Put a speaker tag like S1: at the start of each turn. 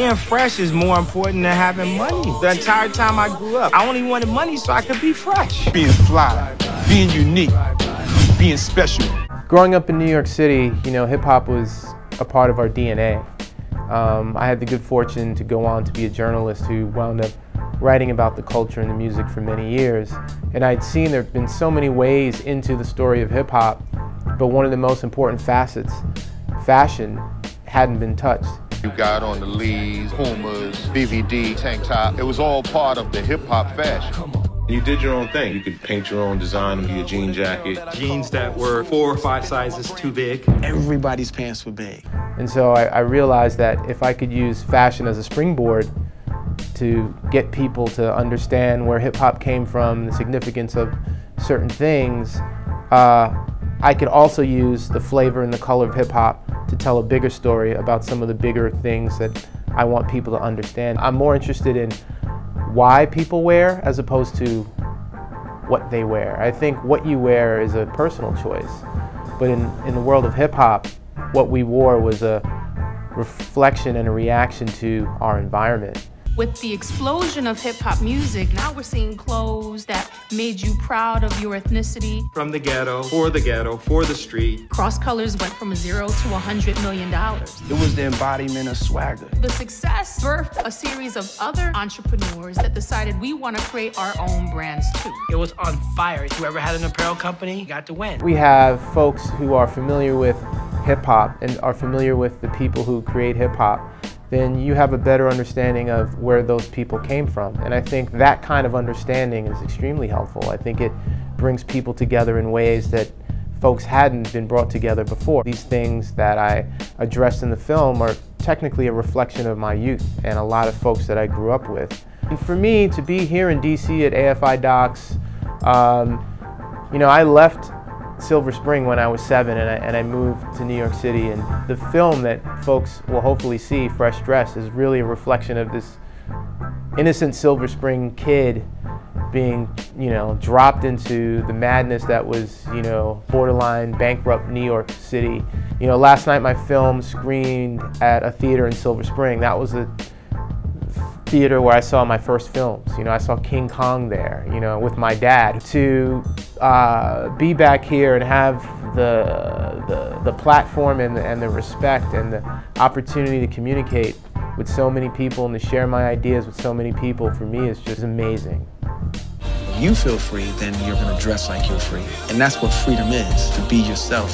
S1: being fresh is more important than having money. The entire time I grew up, I only wanted money so I could be fresh.
S2: Being fly, being unique, being special.
S3: Growing up in New York City, you know, hip-hop was a part of our DNA. I had the good fortune to go on to be a journalist who wound up writing about the culture and the music for many years. And I'd seen there have been so many ways into the story of hip-hop, but one of the most important facets, fashion, hadn't been touched.
S4: You got on the Lees, Pumas, BVD, tank top. It was all part of the hip-hop fashion.
S5: You did your own thing. You could paint your own design and be a jean jacket.
S6: Jeans that were 4 or 5 sizes too big.
S7: Everybody's pants were big.
S3: And so I realized that if I could use fashion as a springboard to get people to understand where hip-hop came from, the significance of certain things, I could also use the flavor and the color of hip-hop to tell a bigger story about some of the bigger things that I want people to understand. I'm more interested in why people wear as opposed to what they wear. I think what you wear is a personal choice, but in the world of hip-hop, what we wore was a reflection and a reaction to our environment.
S8: With the explosion of hip-hop music, now we're seeing clothes that made you proud of your ethnicity.
S6: From the ghetto, for the street.
S8: Cross Colors went from $0 to $100 million.
S7: It was the embodiment of swagger.
S8: The success birthed a series of other entrepreneurs that decided we want to create our own brands too.
S9: It was on fire. Whoever had an apparel company got to win.
S3: We have folks who are familiar with hip-hop and are familiar with the people who create hip-hop, then you have a better understanding of where those people came from. And I think that kind of understanding is extremely helpful. I think it brings people together in ways that folks hadn't been brought together before. These things that I addressed in the film are technically a reflection of my youth and a lot of folks that I grew up with. And for me to be here in DC at AFI DOCS, you know, I left Silver Spring when I was 7 and I moved to New York City, and the film that folks will hopefully see, Fresh Dress, is really a reflection of this innocent Silver Spring kid being, you know, dropped into the madness that was, you know, borderline bankrupt New York City. You know, last night my film screened at a theater in Silver Spring. That was a theater where I saw my first films. You know, I saw King Kong there, you know, with my dad. To be back here and have the platform and the respect and the opportunity to communicate with so many people and to share my ideas with so many people, for me, is just amazing.
S7: You feel free, then you're gonna dress like you're free. And that's what freedom is, to be yourself.